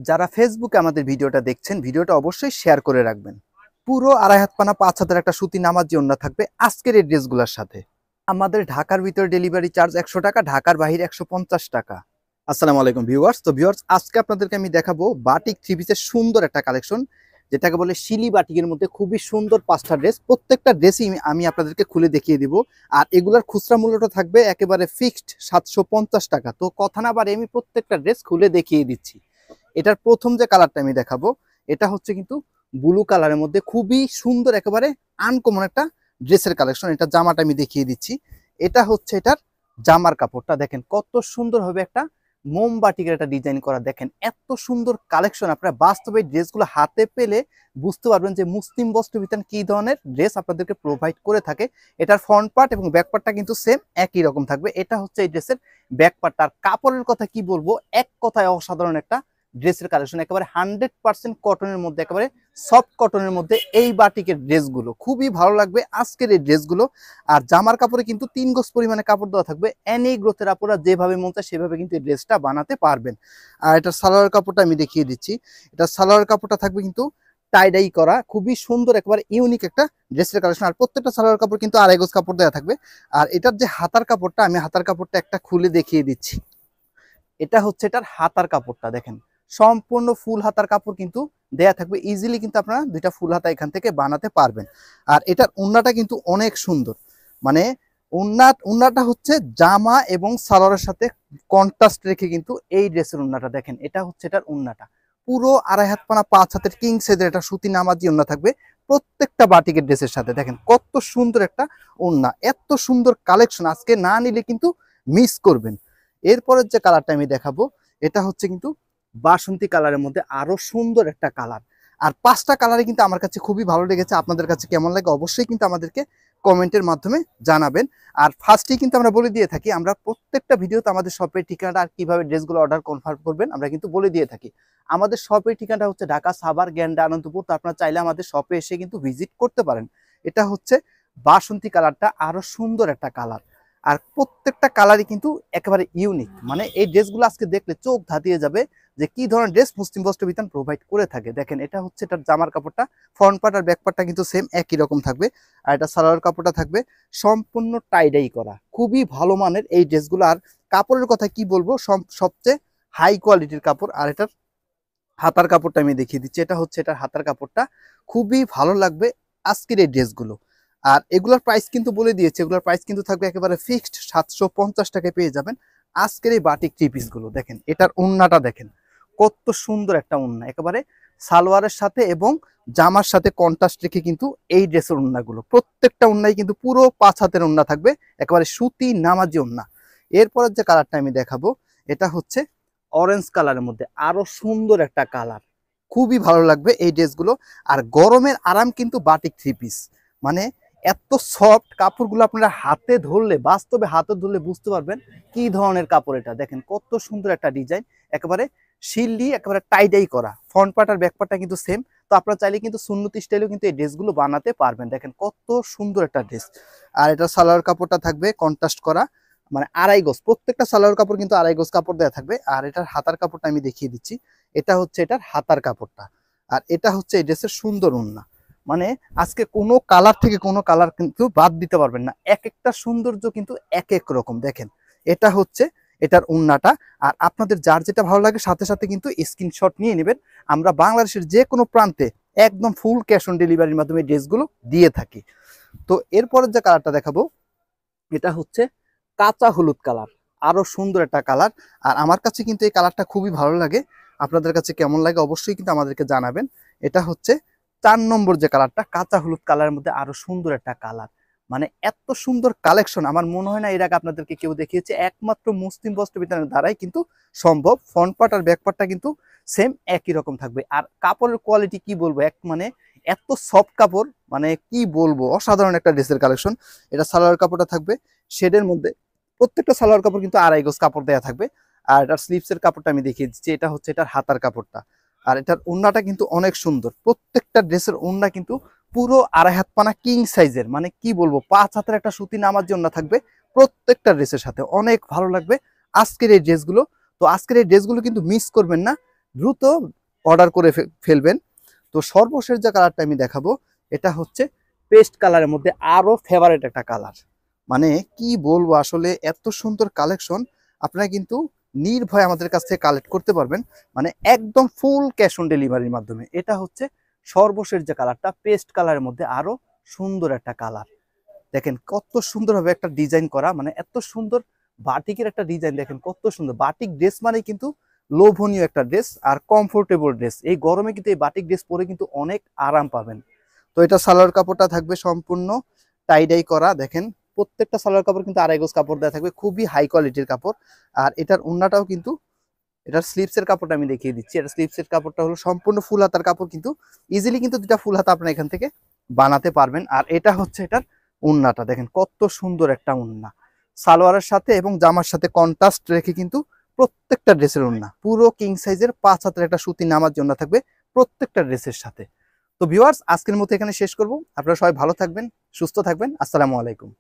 যারা ফেসবুকে আমাদের ভিডিওটা দেখছেন, ভিডিওটা অবশ্যই শেয়ার করে রাখবেন। পুরো আড়াই হাত পানা 5 হাতের একটা সুতি নামাজি ওড়না থাকবে আজকের এই ড্রেসগুলোর সাথে। আমাদের ঢাকার ভিতরে ডেলিভারি চার্জ 100 টাকা, ঢাকার বাহিরে 150 টাকা। আসসালামু আলাইকুম ভিউয়ার্স। তো ভিউয়ার্স, আজকে আপনাদেরকে আমি দেখাবো বাটিক থ্রি পিসের সুন্দর একটা কালেকশন, যেটাকে বলে শিলি বাটিকের মধ্যে খুবই সুন্দর 5টা ড্রেস। প্রত্যেকটা ড্রেসই আমি আপনাদেরকে খুলে দেখিয়ে দিব। আর এগুলার খুচরা মূল্যটা থাকবে একেবারে ফিক্সড 750 টাকা। তো কথা না বাড়ি আমি প্রত্যেকটা ড্রেস খুলে দেখিয়ে দিচ্ছি। এটার প্রথম যে কালারটা আমি দেখাবো, এটা হচ্ছে কিন্তু ব্লু কালারের মধ্যে খুবই সুন্দর একেবারে আনকমন একটা ড্রেসের কালেকশন। এটা জামাটা আমি দেখিয়ে দিচ্ছি। এটা হচ্ছে এটার জামার কাপড়টা, দেখেন কত সুন্দর হবে একটা মোমবাটিকের একটা ডিজাইন করা। দেখেন এত সুন্দর কালেকশন, আপনারা বাস্তবে ড্রেসগুলো হাতে পেলে বুঝতে পারবেন যে মুসলিম বস্ত্র বিতান কি ধরনের ড্রেস আপনাদেরকে প্রোভাইড করে থাকে। এটার ফ্রন্ট পার্ট এবং ব্যাক পার্টটা কিন্তু সেম একই রকম থাকবে। এটা হচ্ছে এই ড্রেসের ব্যাক পার্ট। আর কাপড়ের কথা কি বলবো, এক কথায় অসাধারণ একটা ড্রেসের কালেকশন। একেবারে 100% কটনের মধ্যে, একেবারে সফট কটনের মধ্যে এই বাটিকের ড্রেসগুলো খুবই ভালো লাগবে আজকের এই ড্রেসগুলো। আর জামার কাপড়ে কিন্তু 3 গজ পরিমাণে কাপড় দেওয়া থাকবে। এনি গ্রোথের আপুরা যেভাবে মন চায় সেভাবে কিন্তু এই ড্রেসটা বানাতে পারবেন। আর এটার সালোয়ার কাপড়টা আমি দেখিয়ে দিচ্ছি। এটা সালোয়ার কাপড়টা থাকবে কিন্তু টাইডাই করা, খুবই সুন্দর একেবারে ইউনিক একটা ড্রেসের কালেকশন। আর প্রত্যেকটা সালোয়ার কাপড় কিন্তু 2.5 গজ কাপড় দেওয়া থাকবে। আর এটার যে হাতার কাপড়টা, আমি হাতার কাপড়টা একটা খুলে দেখিয়ে দিচ্ছি। এটা হচ্ছে এটার হাতার কাপড়টা, দেখেন সম্পূর্ণ ফুল হাতার কাপড় কিন্তু দেয়া থাকবে। ইজিলি কিন্তু আপনারা দুইটা ফুল হাতা এখান থেকে বানাতে পারবেন। আর এটার ওড়নাটা কিন্তু অনেক সুন্দর, মানে ওড়নাটা হচ্ছে জামা এবং সালোয়ারের সাথে কন্ট্রাস্ট রেখে কিন্তু এই ড্রেসের ওড়নাটা দেখেন। এটা হচ্ছে এটার ওড়নাটা পুরো আড়াই হাত পানা 5 হাতের কিং সাইজের একটা সুতি নামাজি ওড়না থাকবে প্রত্যেকটা বাটিকের ড্রেসের সাথে। দেখেন কত সুন্দর একটা ওড়না, এত সুন্দর কালেকশন, আজকে না নিলে কিন্তু মিস করবেন। এরপরের যে কালারটা আমি দেখাবো, এটা হচ্ছে কিন্তু বাসন্তী কালারের মধ্যে আরো সুন্দর একটা কালার। আর 5টা কালারই কিন্তু আমার কাছে খুবই ভালো লেগেছে। আপনাদের কাছে কেমন লাগে অবশ্যই কিন্তু আমাদেরকে কমেন্টের মাধ্যমে জানাবেন। আর ফার্স্টেই কিন্তু আমরা বলে দিয়ে থাকি, আমরা প্রত্যেকটা ভিডিওতে আমাদের শপের ঠিকানা আর কিভাবে ড্রেসগুলো অর্ডার কনফার্ম করবেন আমরা কিন্তু বলে দিয়ে থাকি। আমাদের শপের ঠিকানাটা হচ্ছে ঢাকা, সাভার, গ্যান্ডা, আনন্দপুর। তো আপনারা চাইলে আমাদের শপে এসে কিন্তু ভিজিট করতে পারেন। এটা হচ্ছে বাসন্তী কালারটা, আরো সুন্দর একটা কালার। আর প্রত্যেকটা কালারই কিন্তু একেবারে ইউনিক, মানে এই ড্রেসগুলো আজকে দেখলে চোখ ধাঁধিয়ে যাবে যে কি ধরনের ড্রেস মুসলিম বস্ত্র বিতান প্রোভাইড করে থাকে। দেখেন এটা হচ্ছে এটার জামার কাপড়টা, ফ্রন্ট পার্ট আর ব্যাক পার্টটা কিন্তু সেম একই রকম থাকবে। আর এটা সালোয়ার কাপড়টা থাকবে সম্পূর্ণ টাইডাই করা, খুবই ভালো মানের এই ড্রেসগুলো। আর কাপড়ের কথা কি বলবো, সবচেয়ে হাই কোয়ালিটির কাপড়। আর এটার হাতার কাপড়টা আমি দেখিয়ে দিচ্ছি। এটা হচ্ছে এটার হাতার কাপড়টা, খুবই ভালো লাগবে আজকের এই ড্রেসগুলো। আর এগুলোর প্রাইস কিন্তু বলে দিয়েছে, এগুলোর প্রাইস কিন্তু থাকবে একেবারে ফিক্সড 750 টাকায় পেয়ে যাবেন আজকের এই বাটিক থ্রি পিসগুলো। দেখেন এটার ওড়নাটা দেখেন কত সুন্দর একটা ওড়না, একেবারে সালোয়ারের সাথে এবং জামার সাথে কন্ট্রাস্ট রেখে কিন্তু এই ড্রেসের ওড়নাগুলো প্রত্যেকটা ওড়নাই কিন্তু পুরো 5 হাতের ওড়না থাকবে, একেবারে সুতি নামাজি ওড়না। এরপরের যে কালারটা আমি দেখাবো, এটা হচ্ছে অরেঞ্জ কালারের মধ্যে আরো সুন্দর একটা কালার, খুবই ভালো লাগবে এই ড্রেসগুলো। আর গরমের আরাম কিন্তু বাটিক থ্রি পিস, মানে এত সফট কাপড়গুলো আপনারা হাতে ধরলে, বাস্তবে হাতে ধরলে বুঝতে পারবেন কি ধরনের কাপড় এটা। দেখেন কত সুন্দর একটা ডিজাইন, একেবারে শিল্লি, একেবারে টাইডাই করা। ফ্রন্ট পার্ট আর ব্যাক পার্টটা কিন্তু সেম। তো আপনারা চাইলে কিন্তু সুন্নতি স্টাইলেও কিন্তু এই ড্রেসগুলো বানাতে পারবেন। দেখেন কত সুন্দর একটা ড্রেস। আর এটা সালোয়ার কাপড়টা থাকবে কন্ট্রাস্ট করা, মানে 2.5 গজ, প্রত্যেকটা সালোয়ার কাপড় কিন্তু 2.5 গজ কাপড় দেওয়া থাকবে। আর এটার হাতার কাপড়টা আমি দেখিয়ে দিচ্ছি। এটা হচ্ছে এটার হাতার কাপড়টা। আর এটা হচ্ছে এই ড্রেসের সুন্দর ওড়না, মানে আজকে কোনো কালার থেকে কোনো কালার কিন্তু বাদ দিতে পারবেন না, এক একটা সৌন্দর্য কিন্তু এক এক রকম। দেখেন এটা হচ্ছে এটার ওড়নাটা। আর আপনাদের যার যেটা ভালো লাগে সাথে সাথে কিন্তু স্ক্রিনশট নিয়ে নেবেন। আমরা বাংলাদেশের যে কোনো প্রান্তে একদম ফুল ক্যাশ অন ডেলিভারির মাধ্যমে ড্রেসগুলো দিয়ে থাকি। তো এরপরের যে কালারটা দেখাবো, এটা হচ্ছে কাঁচা হলুদ কালার, আরো সুন্দর একটা কালার। আর আমার কাছে কিন্তু এই কালারটা খুবই ভালো লাগে। আপনাদের কাছে কেমন লাগে অবশ্যই কিন্তু আমাদেরকে জানাবেন। এটা হচ্ছে 4 নম্বর যে কালারটা, কাঁচা হলুদ কালারের মধ্যে আরো সুন্দর একটা কালার, মানে এত সুন্দর কালেকশন আমার মনে হয় না এর আগে আপনাদেরকে কেউ দেখিয়েছে। একমাত্র মুসলিম বস্ত্র বিতানের দ্বারাই কিন্তু সম্ভব। ফ্রন্ট পার্ট আর ব্যাক পার্টটা কিন্তু সেম একই রকম থাকবে। আর কাপড়ের কোয়ালিটি কি বলবো, মানে এত সফট কাপড়, মানে কি বলবো, অসাধারণ একটা ড্রেসের কালেকশন। এটা সালোয়ার কাপড়টা থাকবে শেডের মধ্যে, প্রত্যেকটা সালোয়ার কাপড় কিন্তু 2.5 গজ কাপড় দেওয়া থাকবে। আর এটার স্লিভসের কাপড়টা আমি দেখিয়ে দিচ্ছি। এটা হচ্ছে এটার হাতার কাপড়টা। আর এটার ওড়নাটা কিন্তু অনেক সুন্দর, প্রত্যেকটা ড্রেসের ওড়না কিন্তু পুরো 2.5 হাত পানা কিং সাইজের, মানে কি বলবো 5 হাতের একটা সুতি নামাজি ওড়না থাকবে প্রত্যেকটা ড্রেসের সাথে। অনেক ভালো লাগবে আজকের এই ড্রেসগুলো। তো আজকের এই ড্রেসগুলো কিন্তু মিস করবেন না, দ্রুত অর্ডার করে ফেলবেন। তো সর্বশেষ যে কালারটা আমি দেখাবো এটা হচ্ছে পেস্ট কালারের মধ্যে আরো ফেভারিট একটা কালার। মানে কি বলবো, আসলে এত সুন্দর কালেকশন আপনারা কিন্তু নির্ভয়ে আমাদের কাছ থেকে কালেক্ট করতে পারবেন, মানে একদম ফুল ক্যাশ অন ডেলিভারির মাধ্যমে। এটা হচ্ছে সর্বশেষ যে কালারটা পেস্ট কালারের মধ্যে আরো সুন্দর একটা কালার। দেখেন কত সুন্দরভাবে একটা ডিজাইন করা, মানে এত সুন্দর বাটিকের একটা ডিজাইন, দেখেন কত সুন্দর। বাটিক ড্রেস মানে কিন্তু লোভনীয় একটা ড্রেস আর কমফোর্টেবল ড্রেস। এই গরমে কিন্তু এই বাটিক ড্রেস পরে কিন্তু অনেক আরাম পাবেন। তো এটা সালোয়ার কাপড়টা থাকবে সম্পূর্ণ টাইডাই করা। দেখেন প্রত্যেকটা সালোয়ার কাপড় কিন্তু আড়াই গজ কাপড় দেওয়া থাকবে, খুবই হাই কোয়ালিটির কাপড়। আর এটার ওন্নাটাও কিন্তু, এটার স্লিপসের কাপড়টা আমি দেখিয়ে দিচ্ছি। এটা স্লিপসের কাপড়টা হলো সম্পূর্ণ ফুল হাতার কাপড়, কিন্তু ইজিলি কিন্তু দুটা ফুল হাতা আপনারা এখান থেকে বানাতে পারবেন। আর এটা হচ্ছে এটার ওন্নাটা, দেখেন কত সুন্দর একটা ওন্না, সালোয়ারের সাথে এবং জামার সাথে কন্ট্রাস্ট রেখে কিন্তু প্রত্যেকটা ড্রেসের ওন্না পুরো কিং সাইজের 5 হাতের একটা সুতি নামার জন্য থাকবে প্রত্যেকটা ড্রেসের সাথে। তো ভিউয়ার্স, আজকের মতো এখানে শেষ করব। আপনারা সবাই ভালো থাকবেন, সুস্থ থাকবেন। আসসালামু আলাইকুম।